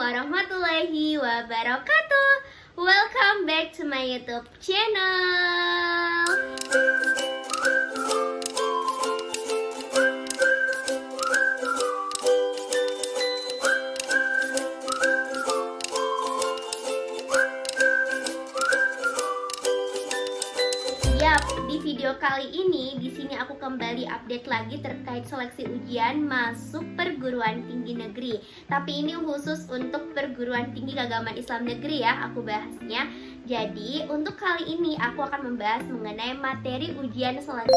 warahmatullahi wabarakatuh. Welcome back to my YouTube channel. Di video kali ini, di sini aku kembali update lagi terkait seleksi ujian masuk perguruan tinggi negeri. Tapi ini khusus untuk perguruan tinggi keagamaan Islam negeri ya, aku bahasnya. Jadi, untuk kali ini aku akan membahas mengenai materi ujian seleksi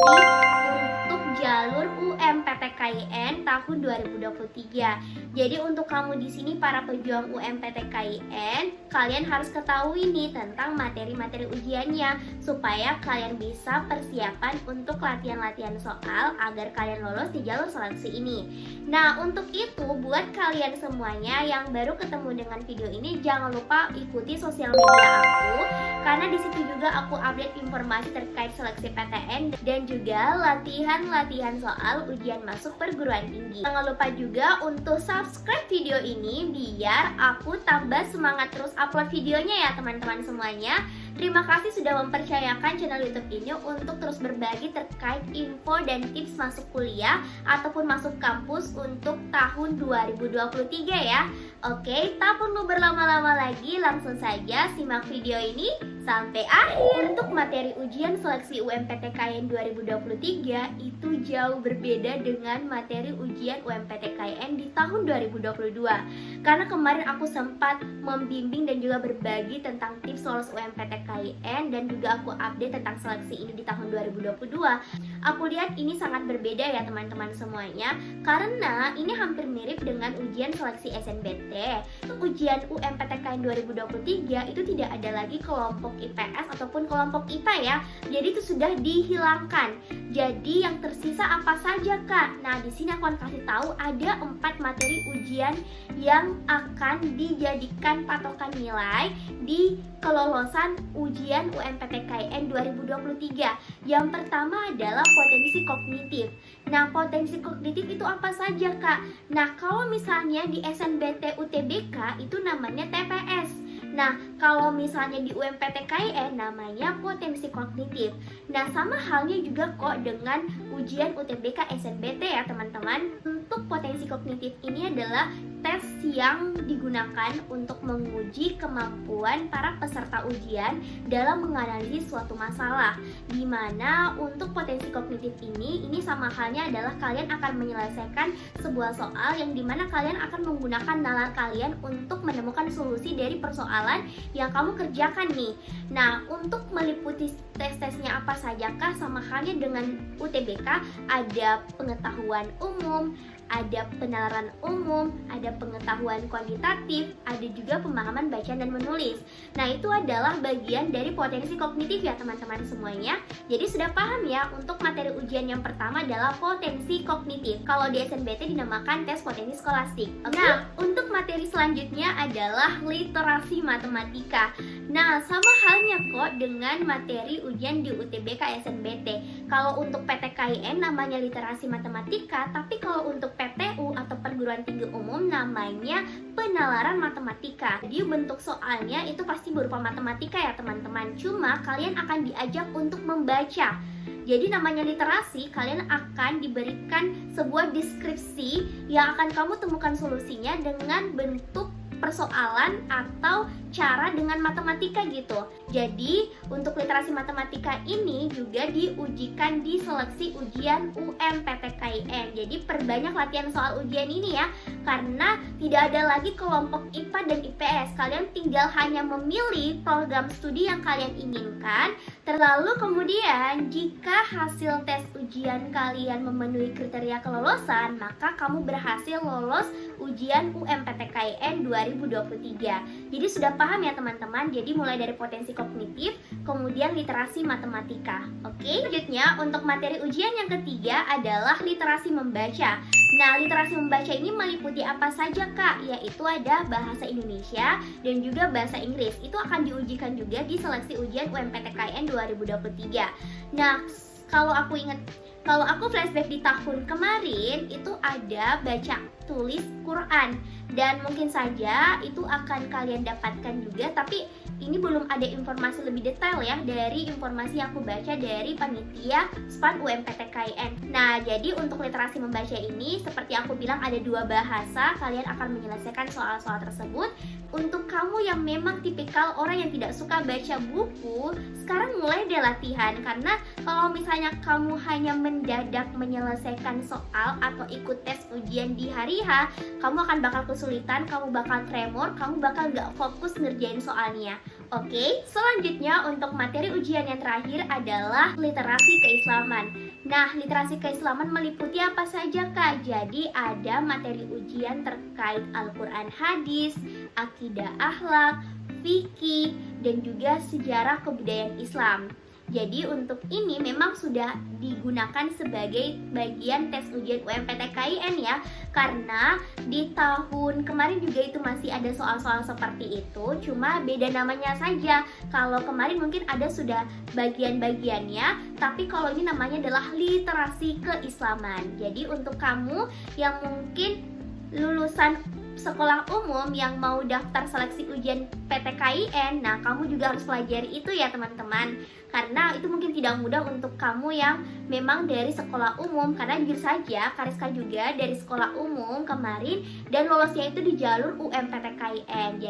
untuk jalur UMPTKIN tahun 2023. Jadi, untuk kamu di sini para pejuang UMPTKIN, kalian harus ketahui nih tentang materi-materi ujiannya supaya kalian bisa persiapan untuk latihan-latihan soal agar kalian lolos di jalur seleksi ini. Nah, untuk itu buat kalian semuanya yang baru ketemu dengan video ini, jangan lupa ikuti sosial media aku karena di situ juga aku update informasi terkait seleksi PTN dan juga latihan-latihan soal ujian masuk perguruan tinggi. Jangan lupa juga untuk subscribe video ini biar aku tambah semangat terus upload videonya ya teman-teman semuanya. Terima kasih sudah mempercayakan channel YouTube ini untuk terus berbagi terkait info dan tips masuk kuliah ataupun masuk kampus untuk tahun 2023 ya. Oke, tak perlu berlama-lama lagi, langsung saja simak video ini sampai akhir. Untuk materi ujian seleksi UMPTKIN 2023 itu jauh berbeda dengan materi ujian UMPTKIN di tahun 2022. Karena kemarin aku sempat membimbing dan juga berbagi tentang tips lolos UMPTKIN dan juga aku update tentang seleksi ini di tahun 2022. Aku lihat ini sangat berbeda ya teman-teman semuanya, karena ini hampir mirip dengan ujian seleksi SNBT. Ujian UMPTKIN 2023 itu tidak ada lagi kelompok IPS ataupun kelompok IPA ya. Jadi itu sudah dihilangkan. Jadi yang tersisa apa saja Kak? Nah, di sini aku akan kasih tahu ada 4 materi ujian yang akan dijadikan patokan nilai di kelolosan ujian UMPTKIN 2023. Yang pertama adalah potensi kognitif. Nah, potensi kognitif itu apa saja Kak? Nah, kalau misalnya di SNBT UTBK itu namanya TPS. Nah, kalau misalnya di UMPTKIN namanya potensi kognitif. Nah, sama halnya juga kok dengan ujian UTBK SNBT ya teman-teman. Untuk potensi kognitif ini adalah tes yang digunakan untuk menguji kemampuan para peserta ujian dalam menganalisis suatu masalah. Dimana untuk potensi kognitif ini sama halnya adalah kalian akan menyelesaikan sebuah soal yang dimana kalian akan menggunakan nalar kalian untuk menemukan solusi dari persoalan yang kamu kerjakan nih. Nah, untuk meliputi tes-tesnya apa sajakah? Sama halnya dengan UTBK, ada pengetahuan umum, ada penalaran umum, ada pengetahuan kuantitatif, ada juga pemahaman baca dan menulis. Nah, itu adalah bagian dari potensi kognitif ya teman-teman semuanya. Jadi sudah paham ya, untuk materi ujian yang pertama adalah potensi kognitif. Kalau di SNBT dinamakan tes potensi skolastik. Nah, untuk materi selanjutnya adalah literasi matematika. Nah, sama halnya kok dengan materi ujian di UTBK SNBT. Kalau untuk PTKIN namanya literasi matematika, tapi kalau untuk PTU atau perguruan tinggi umum namanya penalaran matematika. Jadi bentuk soalnya itu pasti berupa matematika ya teman-teman. Cuma kalian akan diajak untuk membaca. Jadi namanya literasi, kalian akan diberikan sebuah deskripsi yang akan kamu temukan solusinya dengan bentuk persoalan atau cara dengan matematika gitu. Jadi untuk literasi matematika ini juga diujikan di seleksi ujian UMPTKIN. Jadi perbanyak latihan soal ujian ini ya, karena tidak ada lagi kelompok IPA dan IPS. Kalian tinggal hanya memilih program studi yang kalian inginkan. Terlalu kemudian jika hasil tes ujian kalian memenuhi kriteria kelolosan, maka kamu berhasil lolos ujian UMPTKIN 2023. Jadi sudah paham ya teman-teman. Jadi mulai dari potensi kognitif, kemudian literasi matematika. Oke, selanjutnya untuk materi ujian yang ketiga adalah literasi membaca. Nah, literasi membaca ini meliputi apa saja Kak? Yaitu ada bahasa Indonesia dan juga bahasa Inggris. Itu akan diujikan juga di seleksi ujian UMPTKIN 2023. Nah, kalau aku ingat Kalau aku flashback di tahun kemarin, itu ada baca tulis Quran. Dan mungkin saja itu akan kalian dapatkan juga, tapi ini belum ada informasi lebih detail ya dari informasi yang aku baca dari panitia SPAN UMPTKIN. Nah, jadi untuk literasi membaca ini, seperti aku bilang ada 2 bahasa, kalian akan menyelesaikan soal-soal tersebut. Untuk kamu yang memang tipikal orang yang tidak suka baca buku, sekarang mulai deh latihan. Karena kalau misalnya kamu hanya mendadak menyelesaikan soal atau ikut tes ujian di hari H, kamu akan bakal kesulitan, kamu bakal tremor, kamu bakal gak fokus ngerjain soalnya. Oke, selanjutnya untuk materi ujian yang terakhir adalah literasi keislaman. Nah, literasi keislaman meliputi apa saja, Kak? Jadi ada materi ujian terkait Al-Quran hadis, akidah akhlak, fikih, dan juga sejarah kebudayaan Islam. Jadi untuk ini memang sudah digunakan sebagai bagian tes ujian UMPTKIN ya. Karena di tahun kemarin juga itu masih ada soal-soal seperti itu, cuma beda namanya saja. Kalau kemarin mungkin ada sudah bagian-bagiannya, tapi kalau ini namanya adalah literasi keislaman. Jadi untuk kamu yang mungkin lulusan sekolah umum yang mau daftar seleksi ujian PTKIN, nah kamu juga harus pelajari itu ya teman-teman. Karena itu mungkin tidak mudah untuk kamu yang memang dari sekolah umum. Karena jujur saja Kariska juga dari sekolah umum kemarin dan lolosnya itu di jalur UMPTKIN.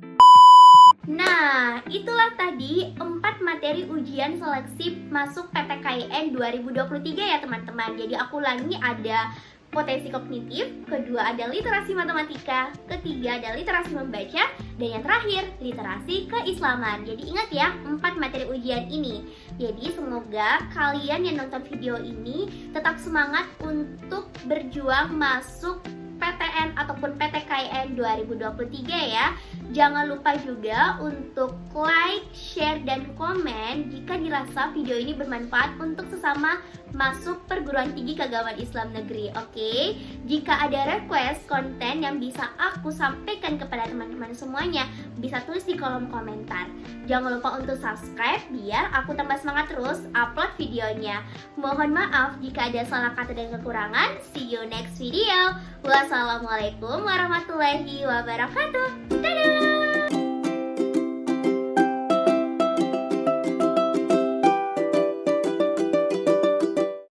Nah, itulah tadi 4 materi ujian seleksi masuk PTKIN 2023 ya teman-teman. Jadi aku ulangi, ada potensi kognitif, kedua ada literasi matematika, ketiga ada literasi membaca, dan yang terakhir literasi keislaman. Jadi ingat ya, 4 materi ujian ini. Jadi semoga kalian yang nonton video ini tetap semangat untuk berjuang masuk PTN ataupun PTKIN 2023 ya. Jangan lupa juga untuk like, share, dan komen jika dirasa video ini bermanfaat untuk sesama masuk perguruan tinggi keagamaan Islam negeri. Oke, jika ada request konten yang bisa aku sampaikan kepada teman-teman semuanya, bisa tulis di kolom komentar. Jangan lupa untuk subscribe biar aku tambah semangat terus upload videonya. Mohon maaf jika ada salah kata dan kekurangan. See you next video. Wassalamualaikum warahmatullahi wabarakatuh.